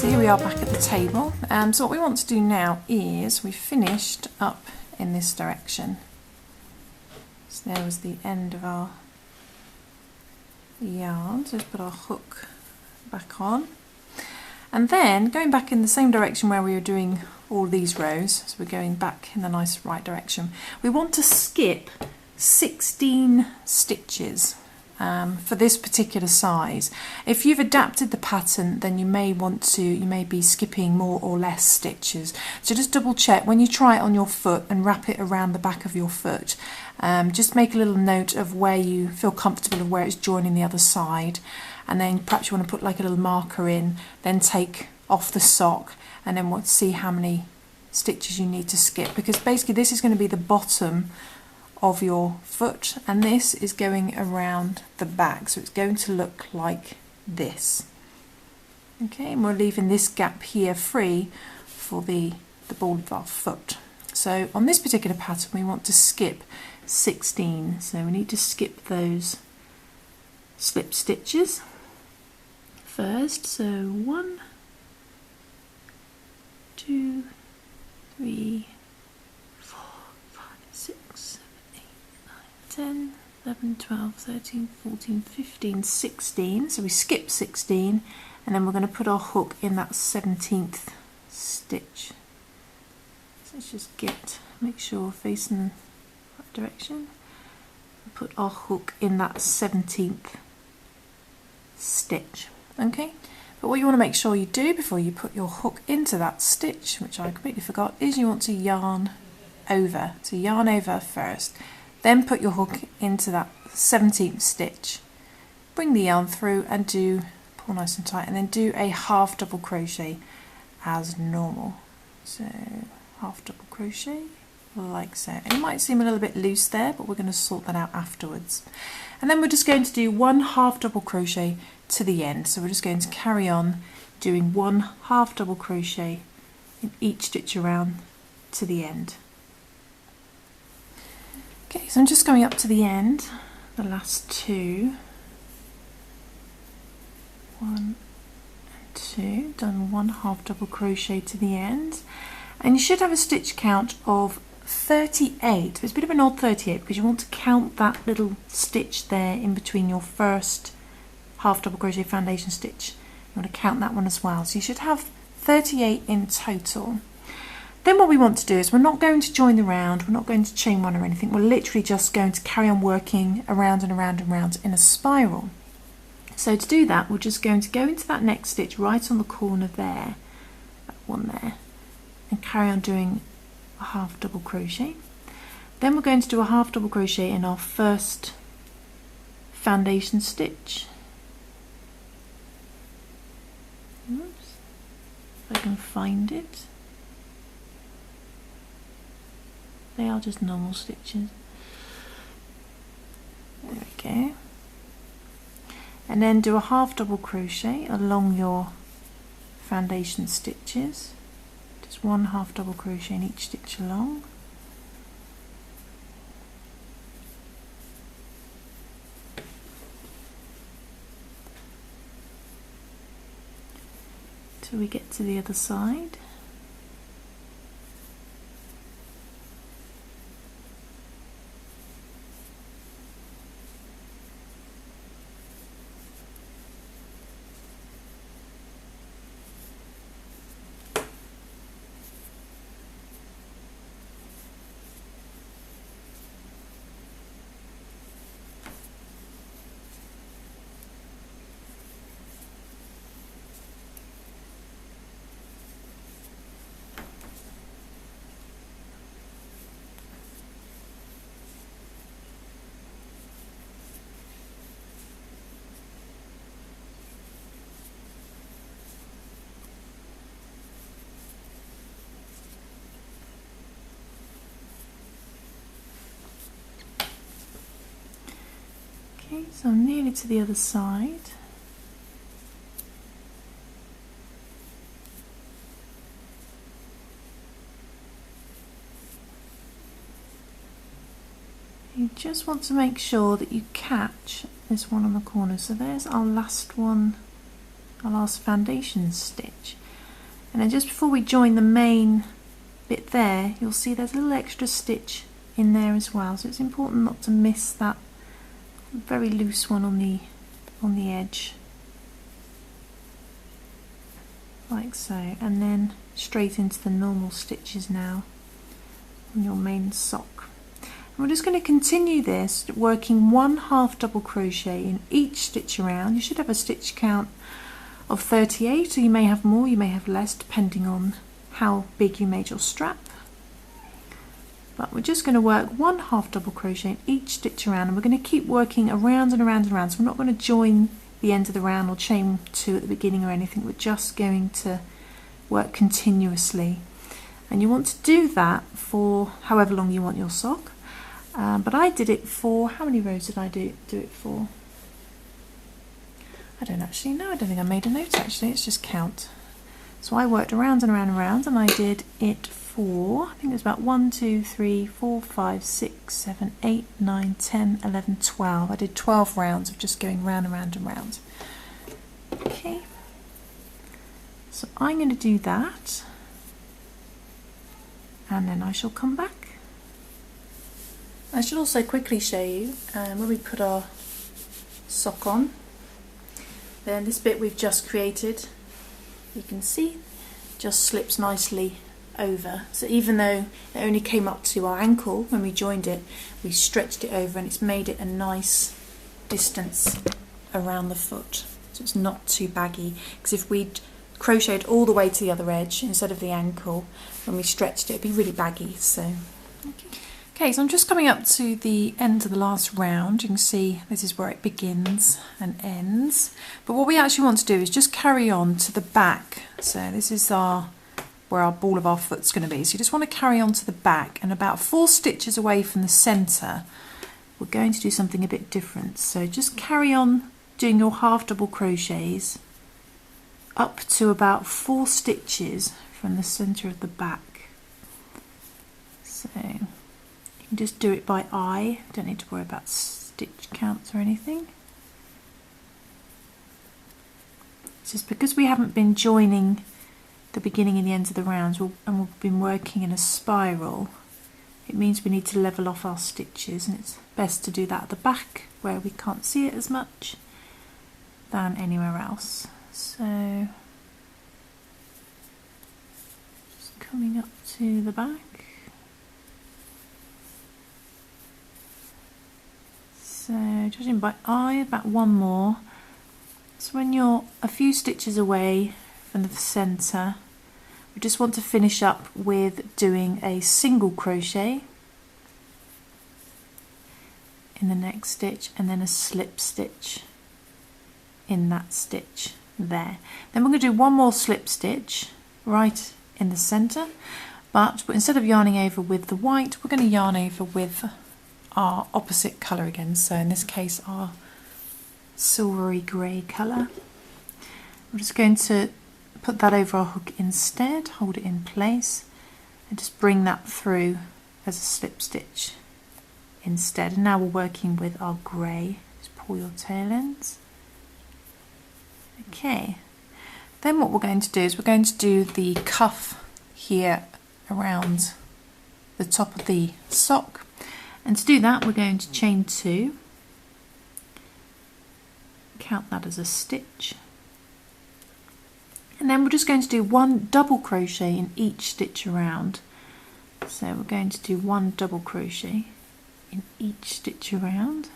so here we are back at the table. So what we want to do now is we've finished up in this direction. So there was the end of our yarn. So let's put our hook back on. And then going back in the same direction where we were doing all these rows, so we're going back in the nice right direction, we want to skip 16 stitches for this particular size. If you've adapted the pattern, then you may be skipping more or less stitches. So just double check when you try it on your foot and wrap it around the back of your foot. Just make a little note of where you feel comfortable of where it's joining the other side, and then perhaps you want to put like a little marker in, then take off the sock, and then we'll see how many stitches you need to skip, because basically this is going to be the bottom of your foot and this is going around the back, so it's going to look like this. Okay, and we're leaving this gap here free for the ball of our foot. So on this particular pattern we want to skip 16, so we need to skip those slip stitches first. So 1, 2, 3, 4, 5, 6, 7, 8, 9, 10, 11, 12, 13, 14, 15, 16. So we skip 16 and then we're going to put our hook in that 17th stitch. So let's just make sure we're facing the right direction. Put our hook in that 17th stitch. Okay, but what you want to make sure you do before you put your hook into that stitch, which I completely forgot, is you want to yarn over. So yarn over first, then put your hook into that 17th stitch, bring the yarn through and pull nice and tight, and then do a half double crochet as normal. So half double crochet like so. It might seem a little bit loose there, but we're going to sort that out afterwards. And then we're just going to do 1 half double crochet to the end. So we're just going to carry on doing 1 half double crochet in each stitch around to the end. Okay, so I'm just going up to the end, the last 2. 1 and 2, done 1 half double crochet to the end, and you should have a stitch count of 38. It's a bit of an odd 38 because you want to count that little stitch there in between your first half double crochet foundation stitch. You want to count that one as well. So you should have 38 in total. Then what we want to do is we're not going to join the round, we're not going to chain one or anything, we're literally just going to carry on working around and around and around in a spiral. So to do that, we're just going to go into that next stitch right on the corner there, that one there, and carry on doing a half double crochet. Then we're going to do a half double crochet in our first foundation stitch. Oops, if I can find it. They are just normal stitches. There we go. And then do a half double crochet along your foundation stitches. Just 1 half double crochet in each stitch along. Till we get to the other side. Okay, so I'm nearly to the other side. You just want to make sure that you catch this one on the corner. So there's our last one, our last foundation stitch. And then just before we join the main bit there, you'll see there's a little extra stitch in there as well, so it's important not to miss that very loose one on the edge, like so, and then straight into the normal stitches now on your main sock. And we're just going to continue this working 1/2 double crochet in each stitch around. You should have a stitch count of 38, or you may have more, you may have less, depending on how big you made your strap. But we're just going to work 1/2 double crochet in each stitch around, and we're going to keep working around and around and around. So we're not going to join the end of the round or chain 2 at the beginning or anything. We're just going to work continuously, and you want to do that for however long you want your sock. But I did it for, how many rows did I do it for? I don't actually know. I don't think I made a note actually. It's just count. So I worked around and around and around, and I did it for, I think it was about 1, 2, 3, 4, 5, 6, 7, 8, 9, 10, 11, 12. I did 12 rounds of just going round and round and round. Okay. So I'm going to do that, and then I shall come back. I should also quickly show you when we put our sock on, then this bit we've just created, you can see, just slips nicely over. So even though it only came up to our ankle when we joined it, we stretched it over and it's made it a nice distance around the foot. So it's not too baggy, because if we'd crocheted all the way to the other edge instead of the ankle, when we stretched it, it'd be really baggy. So okay, so I'm just coming up to the end of the last round. You can see this is where it begins and ends. But what we actually want to do is just carry on to the back. So this is where our ball of our foot's going to be. So you just want to carry on to the back, and about 4 stitches away from the centre, we're going to do something a bit different. So just carry on doing your 1/2 double crochets up to about 4 stitches from the centre of the back. So just do it by eye, don't need to worry about stitch counts or anything. It's just because we haven't been joining the beginning and the ends of the rounds, and we've been working in a spiral, it means we need to level off our stitches, and it's best to do that at the back where we can't see it as much than anywhere else. So just coming up to the back. So judging by eye, about 1 more. So when you're a few stitches away from the centre, we just want to finish up with doing a single crochet in the next stitch, and then a slip stitch in that stitch there. Then we're going to do 1 more slip stitch right in the centre, but instead of yarning over with the white, we're going to yarn over with our opposite colour again, so in this case our silvery grey colour. I'm just going to put that over our hook instead, hold it in place, and just bring that through as a slip stitch instead. And now we're working with our grey. Just pull your tail ends. Okay, then what we're going to do is we're going to do the cuff here around the top of the sock. And to do that, we're going to chain 2, count that as a stitch, and then we're just going to do 1 double crochet in each stitch around. So we're going to do 1 double crochet in each stitch around.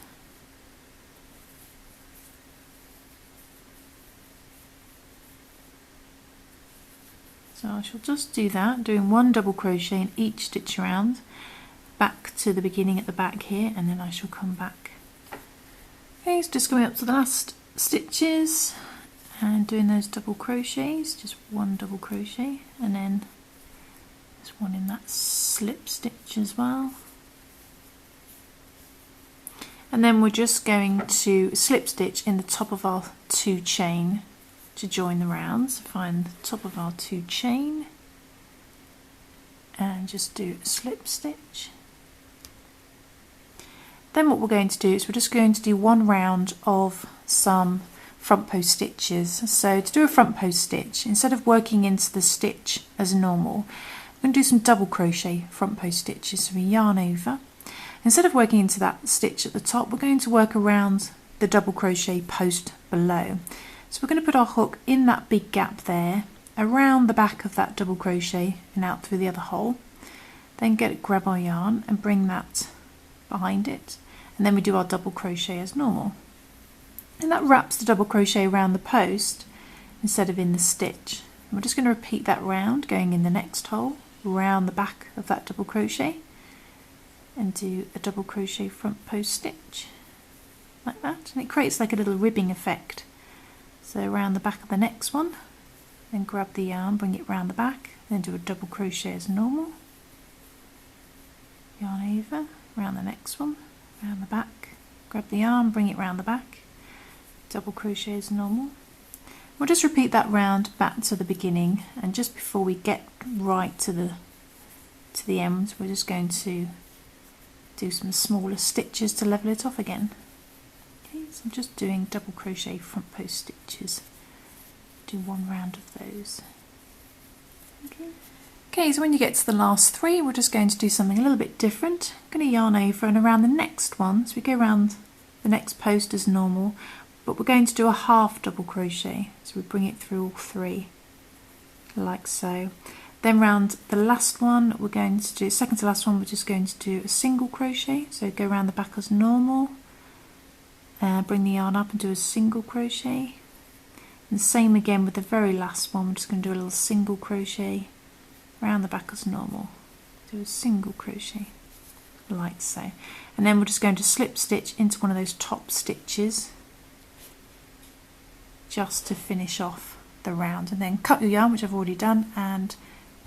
So I shall just do that, doing 1 double crochet in each stitch around, back to the beginning at the back here, and then I shall come back. Okay, so just going up to the last stitches and doing those double crochets, just 1 double crochet, and then there's 1 in that slip stitch as well. And then we're just going to slip stitch in the top of our 2 chain to join the rounds. Find the top of our 2 chain and just do a slip stitch. Then what we're going to do is we're just going to do 1 round of some front post stitches. So to do a front post stitch, instead of working into the stitch as normal, we're going to do some double crochet front post stitches. So we yarn over. Instead of working into that stitch at the top, we're going to work around the double crochet post below. So we're going to put our hook in that big gap there, around the back of that double crochet and out through the other hole. Then grab our yarn and bring that behind it, and then we do our double crochet as normal. And that wraps the double crochet around the post instead of in the stitch. And we're just going to repeat that round, going in the next hole, around the back of that double crochet, and do a double crochet front post stitch like that, and it creates like a little ribbing effect. So around the back of the next one, then grab the yarn, bring it round the back, then do a double crochet as normal, yarn over, around the next one, round the back, grab the yarn, bring it round the back, double crochet as normal. We'll just repeat that round back to the beginning, and just before we get right to the end, we're just going to do some smaller stitches to level it off again. Okay, so I'm just doing double crochet front post stitches. Do one round of those. Okay, so when you get to the last three, we're just going to do something a little bit different. I'm going to yarn over and around the next one, so we go around the next post as normal, but we're going to do a half double crochet, so we bring it through all three, like so. Then round the last one, we're going to do, second to last one, we're just going to do a single crochet, so go around the back as normal, bring the yarn up and do a single crochet, and the same again with the very last one. We're just going to do a little single crochet around the back as normal, do a single crochet like so, and then we're just going to slip stitch into one of those top stitches just to finish off the round, and then cut your yarn, which I've already done, and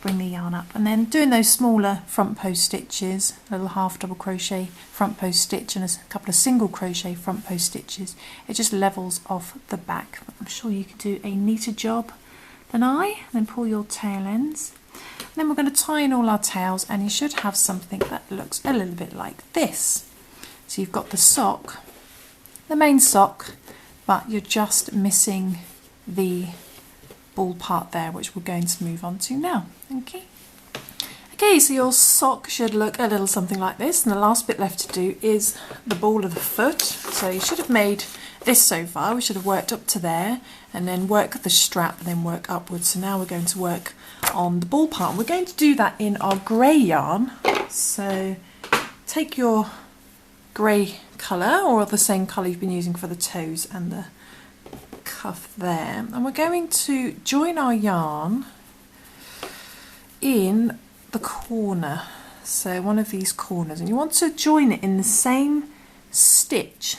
bring the yarn up, and then doing those smaller front post stitches, a little half double crochet front post stitch and a couple of single crochet front post stitches, it just levels off the back. I'm sure you can do a neater job than I. And then pull your tail ends. And then we're going to tie in all our tails, and you should have something that looks a little bit like this. So you've got the sock, the main sock, but you're just missing the ball part there, which we're going to move on to now. Okay, so your sock should look a little something like this, and the last bit left to do is the ball of the foot. So you should have made this so far. We should have worked up to there and then work the strap and then work upwards. So now we're going to work on the ball part. We're going to do that in our grey yarn. So take your grey colour, or the same colour you've been using for the toes and the cuff there, and we're going to join our yarn in the corner, so one of these corners, and you want to join it in the same stitch,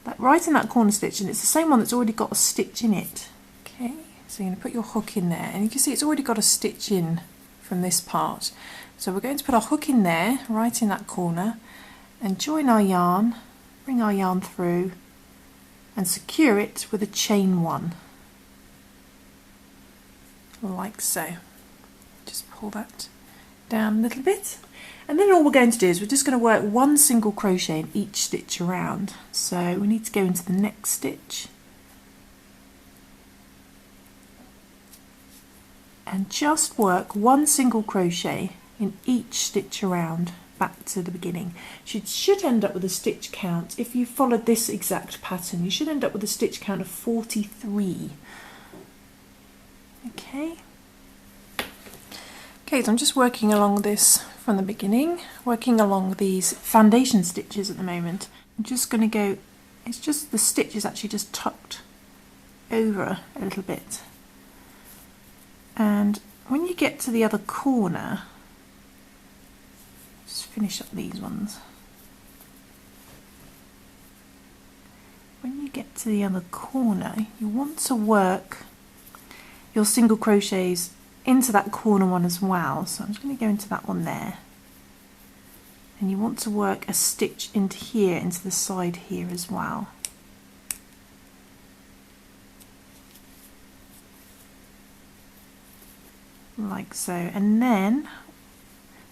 like right in that corner stitch, and it's the same one that's already got a stitch in it. Okay, so you're going to put your hook in there, and you can see it's already got a stitch in from this part, so we're going to put our hook in there right in that corner and join our yarn, bring our yarn through and secure it with a chain one, like so. Just pull that down a little bit, and then all we're going to do is we're just going to work one single crochet in each stitch around. So we need to go into the next stitch and just work one single crochet in each stitch around back to the beginning. You should end up with a stitch count, if you followed this exact pattern, you should end up with a stitch count of 43. Okay, so I'm just working along this from the beginning, working along these foundation stitches at the moment. I'm just going to go, it's just the stitch is actually just tucked over a little bit, and when you get to the other corner, just finish up these ones. When you get to the other corner, you want to work your single crochets into that corner one as well. So I'm just going to go into that one there, and you want to work a stitch into here, into the side here as well. Like so, and then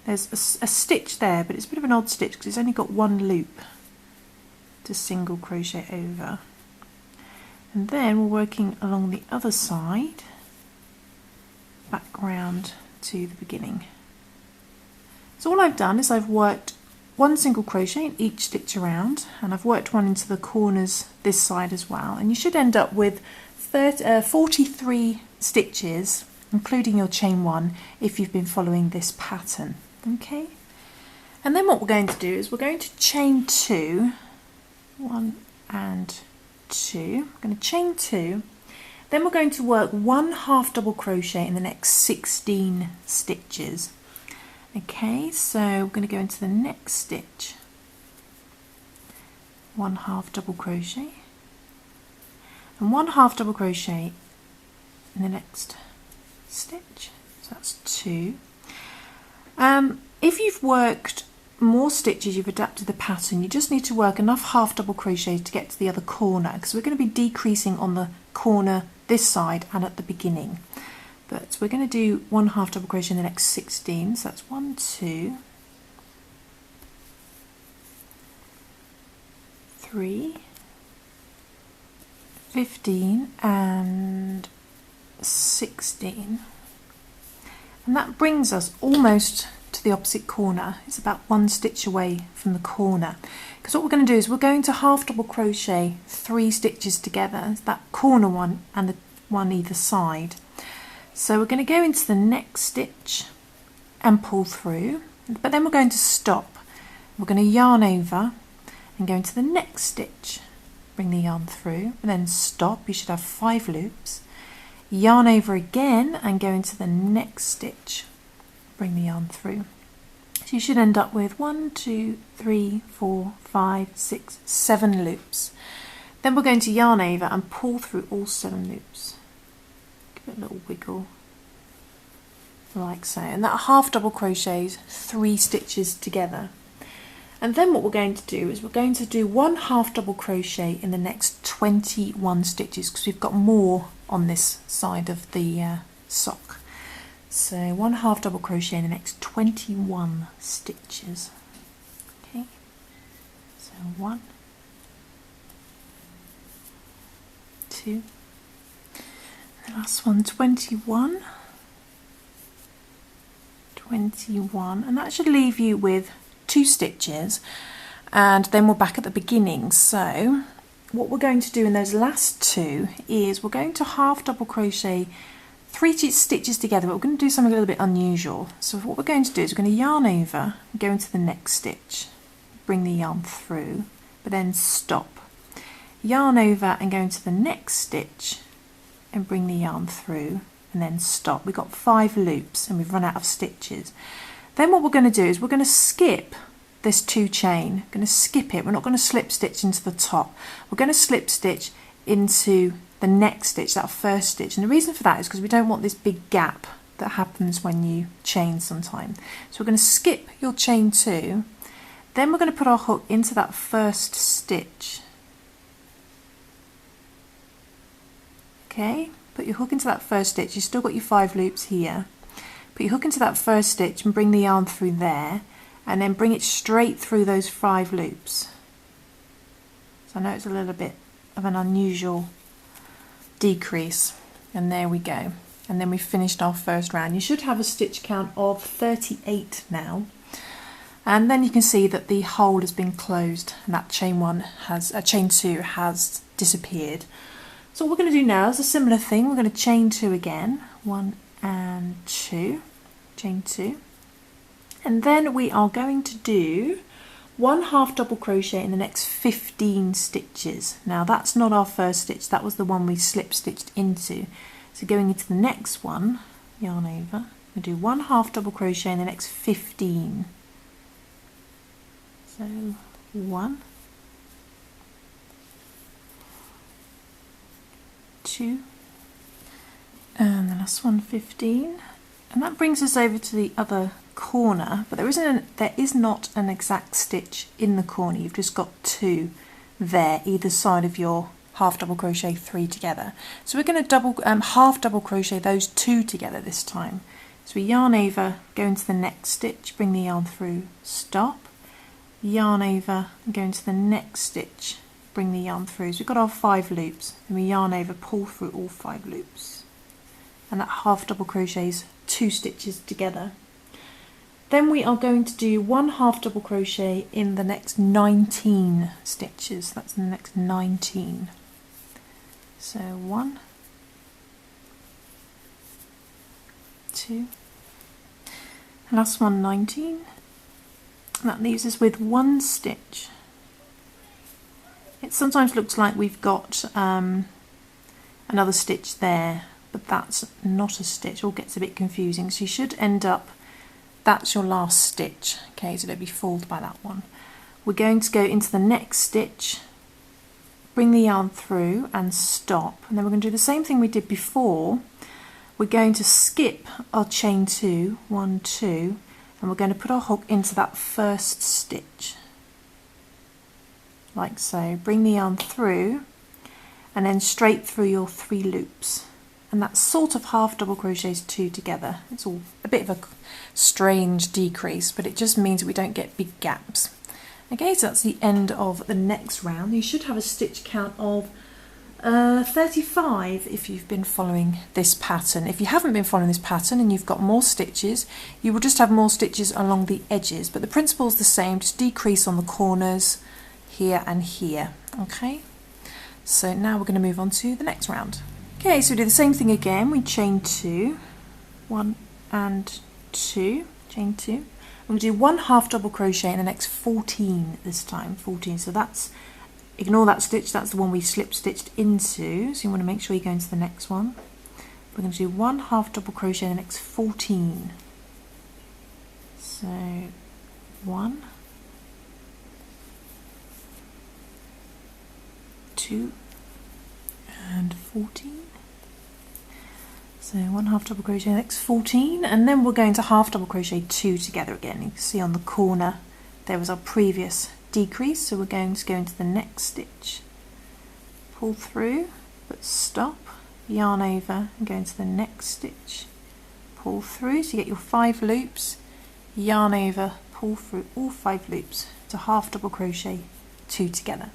there's a stitch there, but it's a bit of an odd stitch because it's only got one loop to single crochet over. And then we're working along the other side, back round to the beginning. So all I've done is I've worked one single crochet in each stitch around, and I've worked one into the corners this side as well, and you should end up with 43 stitches, including your chain 1, if you've been following this pattern. Okay, and then what we're going to do is we're going to chain 2, 1 and 2. We're going to chain 2, then we're going to work 1 half double crochet in the next 16 stitches. Okay, so we're going to go into the next stitch, 1 half double crochet, and 1 half double crochet in the next stitch, so that's 2. If you've worked more stitches, you've adapted the pattern, you just need to work enough half double crochet to get to the other corner, because we're going to be decreasing on the corner this side and at the beginning. But we're going to do 1 half double crochet in the next 16, so that's 1, 2, 3, 15 and 16, and that brings us almost to the opposite corner. It's about 1 stitch away from the corner, because what we're going to do is we're going to half double crochet 3 stitches together, that corner one and the one either side. So we're going to go into the next stitch and pull through, but then we're going to stop. We're going to yarn over and go into the next stitch, bring the yarn through, and then stop. You should have 5 loops. Yarn over again and go into the next stitch, bring the yarn through. So you should end up with 1, 2, 3, 4, 5, 6, 7 loops. Then we're going to yarn over and pull through all 7 loops. Give it a little wiggle, like so, and that half double crochets 3 stitches together. And then what we're going to do is we're going to do 1 half double crochet in the next 21 stitches, because we've got more on this side of the sock. So 1 half double crochet in the next 21 stitches. Okay, so 1, 2, the last one, 21, 21, and that should leave you with 2 stitches, and then we're back at the beginning. So what we're going to do in those last 2 is we're going to half double crochet 3 stitches together, but we're going to do something a little bit unusual. So what we're going to do is we're going to yarn over, go into the next stitch, bring the yarn through, but then stop. Yarn over and go into the next stitch and bring the yarn through, and then stop. We've got 5 loops and we've run out of stitches. Then what we're going to do is we're going to skip this 2 chain. We're going to skip it. We're not going to slip stitch into the top. We're going to slip stitch into the next stitch, that first stitch. And the reason for that is because we don't want this big gap that happens when you chain sometimes. So we're going to skip your chain 2. Then we're going to put our hook into that first stitch. Okay, put your hook into that first stitch. You've still got your 5 loops here. Put your hook into that first stitch and bring the yarn through there, and then bring it straight through those 5 loops. So I know it's a little bit of an unusual decrease, and there we go. And then we've finished our first round. You should have a stitch count of 38 now. And then you can see that the hole has been closed and that chain 2 has disappeared. So what we're going to do now is a similar thing. We're going to chain 2 again, 1 and 2, chain 2, and then we are going to do 1 half double crochet in the next 15 stitches. Now that's not our first stitch, that was the one we slip stitched into. So going into the next one, yarn over, we'll do 1 half double crochet in the next 15. So 1, 2, and the last one, 15, and that brings us over to the other corner, but there is not an exact stitch in the corner. You've just got 2 there, either side of your half double crochet 3 together. So we're going to half double crochet those 2 together this time. So we yarn over, go into the next stitch, bring the yarn through, stop, yarn over, and go into the next stitch, bring the yarn through. So we've got our 5 loops, and we yarn over, pull through all 5 loops, and that half double crochets 2 stitches together. Then we are going to do 1 half double crochet in the next 19 stitches. That's the next 19. So 1, 2, last one, 19. And that leaves us with 1 stitch. It sometimes looks like we've got another stitch there, but that's not a stitch. It all gets a bit confusing. So you should end up, that's your last stitch. Okay, so don't be fooled by that one. We're going to go into the next stitch, bring the yarn through and stop, and then we're going to do the same thing we did before. We're going to skip our chain 2, 1, 2, and we're going to put our hook into that first stitch, like so. Bring the yarn through and then straight through your 3 loops, and that's sort of half double crochets 2 together. It's all a bit of a strange decrease, but it just means we don't get big gaps. Okay, so that's the end of the next round. You should have a stitch count of 35 if you've been following this pattern. If you haven't been following this pattern and you've got more stitches, you will just have more stitches along the edges, but the principle is the same, just decrease on the corners here and here. Okay, so now we're going to move on to the next round. Okay, so we do the same thing again. We chain 2, 1 and 2, chain 2. We're going to do 1 half double crochet in the next 14 this time, 14. So that's, ignore that stitch, that's the one we slip stitched into, so you want to make sure you go into the next one. We're going to do 1 half double crochet in the next 14. So 1, 2 and 14. So 1 half double crochet in the next 14, and then we're going to half double crochet 2 together again. You can see on the corner there was our previous decrease, so we're going to go into the next stitch, pull through but stop, yarn over and go into the next stitch, pull through, so you get your 5 loops, yarn over, pull through all 5 loops to half double crochet 2 together.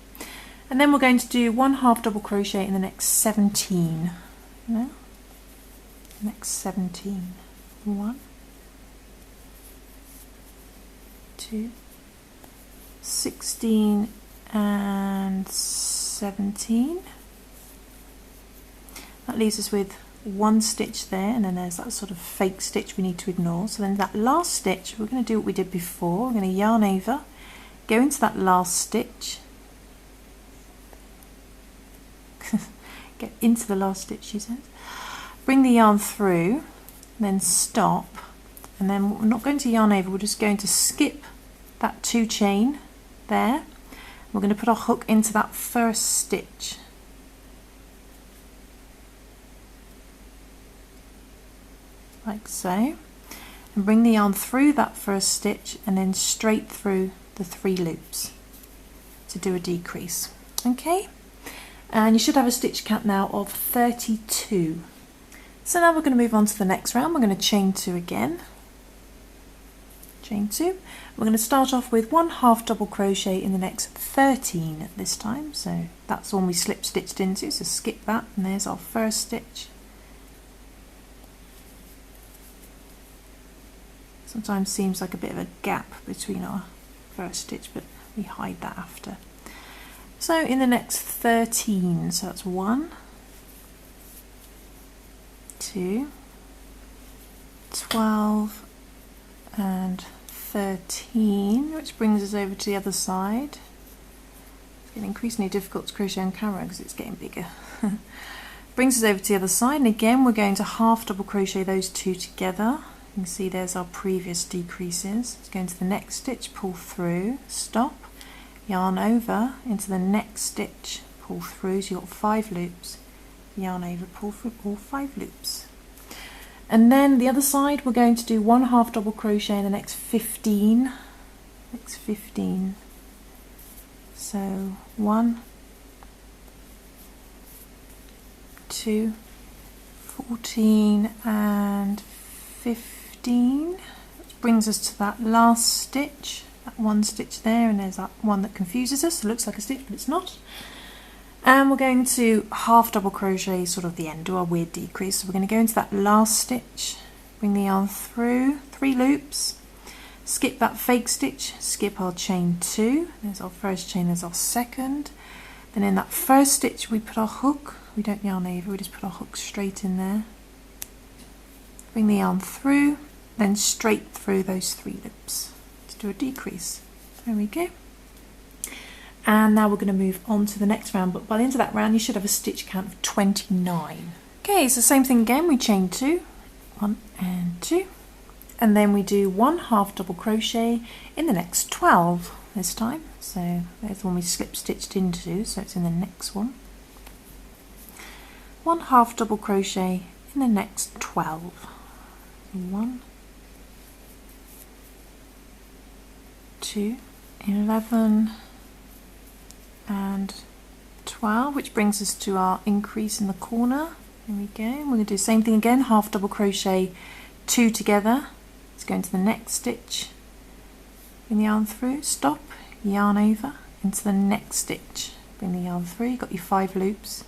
And then we're going to do 1 half double crochet in the next 17. No? Next 17. 1, 2, 16 and 17. That leaves us with 1 stitch there, and then there's that sort of fake stitch we need to ignore. So then that last stitch, we're going to do what we did before. We're going to yarn over, go into that last stitch, get into the last stitch, she says, bring the yarn through, then stop, and then we're not going to yarn over, we're just going to skip that 2 chain there. We're going to put our hook into that first stitch, like so, and bring the yarn through that first stitch and then straight through the 3 loops to do a decrease. Okay, and you should have a stitch count now of 32. So now we're going to move on to the next round. We're going to chain 2 again, chain 2. We're going to start off with 1 half double crochet in the next 13 this time, so that's the one we slip stitched into, so skip that, and there's our first stitch. Sometimes seems like a bit of a gap between our first stitch, but we hide that after. So in the next 13, so that's 1, 2, 12 and 13, which brings us over to the other side. It's getting increasingly difficult to crochet on camera because it's getting bigger. Brings us over to the other side, and again we're going to half double crochet those 2 together. You can see there's our previous decreases. Let's go into the next stitch, pull through, stop, yarn over into the next stitch, pull through, so you've got 5 loops, yarn over, pull through all 5 loops. And then the other side, we're going to do 1 half double crochet in the next 15. Next 15. So 1, 2, 14 and 15. Which brings us to that last stitch. that one stitch there, and there's that one that confuses us. It looks like a stitch, but it's not. And we're going to half double crochet sort of the end, do our weird decrease. So we're going to go into that last stitch, bring the yarn through 3 loops, skip that fake stitch, skip our chain 2, there's our first chain, there's our second. Then in that first stitch we put our hook, we don't yarn over, we just put our hook straight in there. Bring the yarn through, then straight through those 3 loops to do a decrease. There we go. And now we're going to move on to the next round, but by the end of that round you should have a stitch count of 29. Okay, so same thing again, we chain 2, 1 and 2, and then we do 1 half double crochet in the next 12 this time. So there's the one we slip stitched into, so it's in the next one. 1 half double crochet in the next 12. 1, 2, 11 and 12, which brings us to our increase in the corner. Here we go. We're going to do the same thing again, half double crochet 2 together. Let's go into the next stitch, bring the yarn through, stop, yarn over into the next stitch, bring the yarn through, you've got your 5 loops,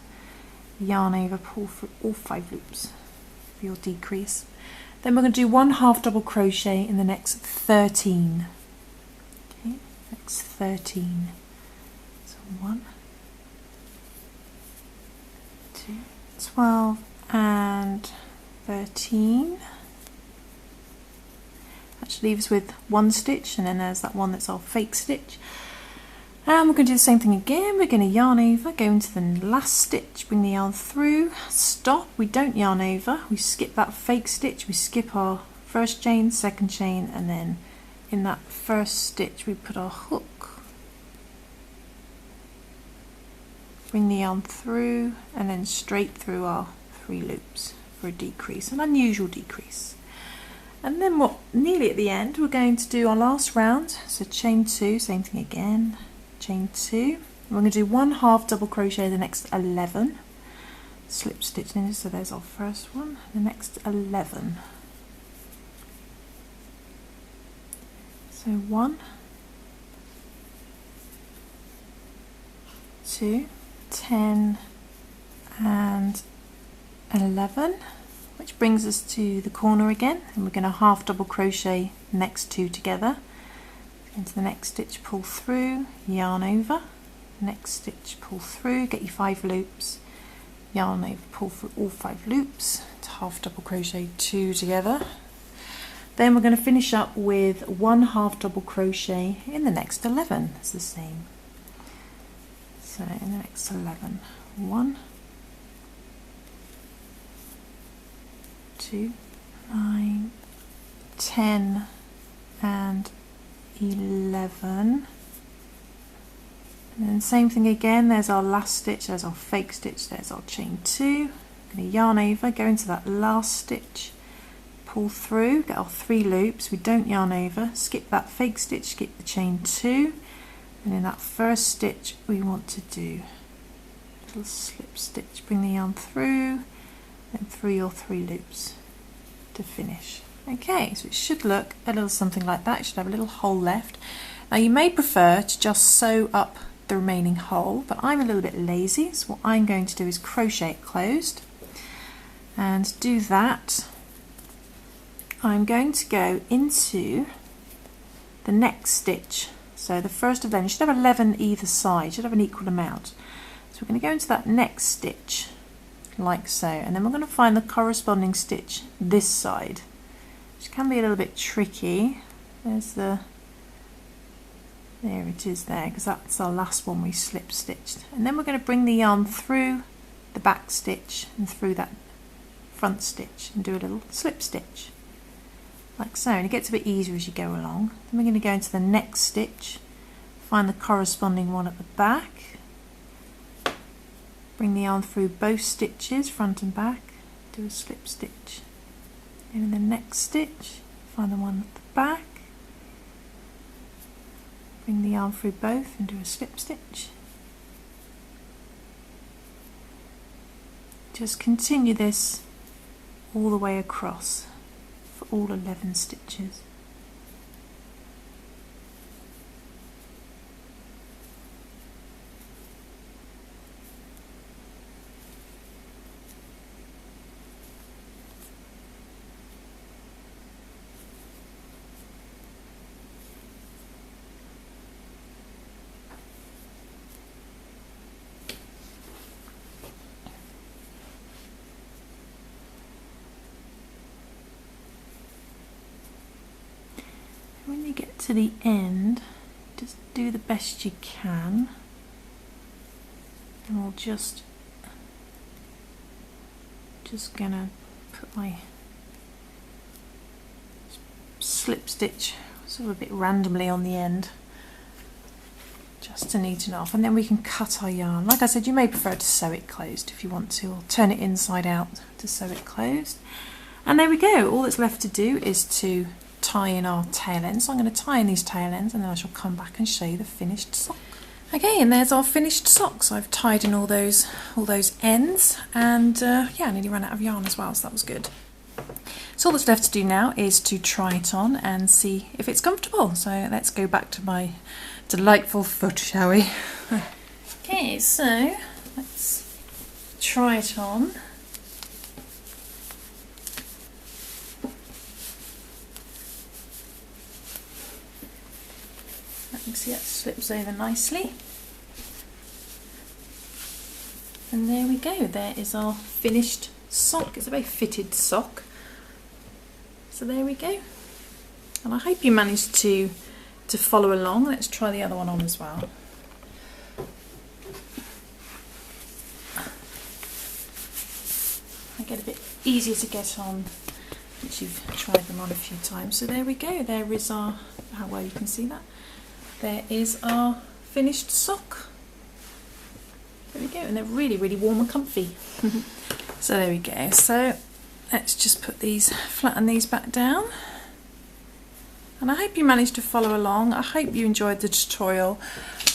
yarn over, pull through all 5 loops for your decrease. Then we're going to do 1 half double crochet in the next 13. Okay, next 13. So 1, 2, 12 and 13. That should leave us with 1 stitch, and then there's that one that's our fake stitch. And we're going to do the same thing again. We're going to yarn over, go into the last stitch, bring the yarn through, stop. We don't yarn over, we skip that fake stitch, we skip our first chain, second chain, and then in that first stitch we put our hook, bring the yarn through, and then straight through our 3 loops for a decrease, an unusual decrease. And then what, nearly at the end, we're going to do our last round, so chain 2, same thing again, chain 2. We're going to do 1 half double crochet the next 11, slip stitch in, so there's our first one, the next 11. So 1, 2, 10 and 11, which brings us to the corner again, and we're going to half double crochet the next 2 together, into the next stitch, pull through, yarn over, next stitch, pull through, get your 5 loops, yarn over, pull through all 5 loops, to half double crochet 2 together. Then we're going to finish up with 1 half double crochet in the next 11. It's the same. So in the next 11, 1, 2, 9, 10 and 11. And then same thing again, there's our last stitch, there's our fake stitch, there's our chain 2. I'm going to yarn over, go into that last stitch, pull through, get our 3 loops, we don't yarn over, skip that fake stitch, skip the chain 2, and in that first stitch we want to do a little slip stitch, bring the yarn through, then through your 3 loops to finish. Okay, so it should look a little something like that. It should have a little hole left. Now you may prefer to just sew up the remaining hole, but I'm a little bit lazy, so what I'm going to do is crochet it closed. And to do that, I'm going to go into the next stitch. So the first of them, you should have 11 either side, you should have an equal amount. So we're going to go into that next stitch, like so, and then we're going to find the corresponding stitch this side, which can be a little bit tricky. There's the, there it is there, because that's our last one we slip stitched. And then we're going to bring the yarn through the back stitch and through that front stitch and do a little slip stitch, like so, and it gets a bit easier as you go along. Then we're going to go into the next stitch, find the corresponding one at the back, bring the yarn through both stitches, front and back, do a slip stitch. And in the next stitch, find the one at the back, bring the yarn through both and do a slip stitch. Just continue this all the way across for all 11 stitches. get to the end, just do the best you can, and we'll just gonna put my slip stitch sort of a bit randomly on the end, just to neaten it off, and then we can cut our yarn. Like I said, you may prefer to sew it closed if you want to, or turn it inside out to sew it closed. And there we go. All that's left to do is to tie in our tail ends. So I'm going to tie in these tail ends, and then I shall come back and show you the finished sock. Okay, and there's our finished sock. So I've tied in all those ends, and yeah, I nearly ran out of yarn as well, so that was good. So all that's left to do now is to try it on and see if it's comfortable. So let's go back to my delightful foot, shall we? Okay, so let's try it on. You can see that slips over nicely. And there we go, there is our finished sock. It's a very fitted sock. So there we go. And I hope you managed to follow along. Let's try the other one on as well. I get a bit easier to get on once you've tried them on a few times. So there we go, there is our, how well you can see that. There is our finished sock. There we go, and they're really, really warm and comfy. So there we go. So let's just put these, flatten these back down. And I hope you managed to follow along. I hope you enjoyed the tutorial.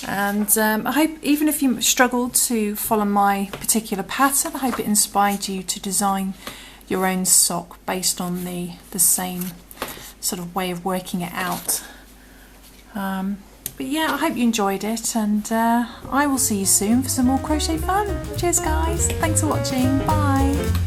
And I hope, even if you struggled to follow my particular pattern, I hope it inspired you to design your own sock based on the same sort of way of working it out. But yeah, I hope you enjoyed it, and I will see you soon for some more crochet fun. Cheers guys, thanks for watching, bye.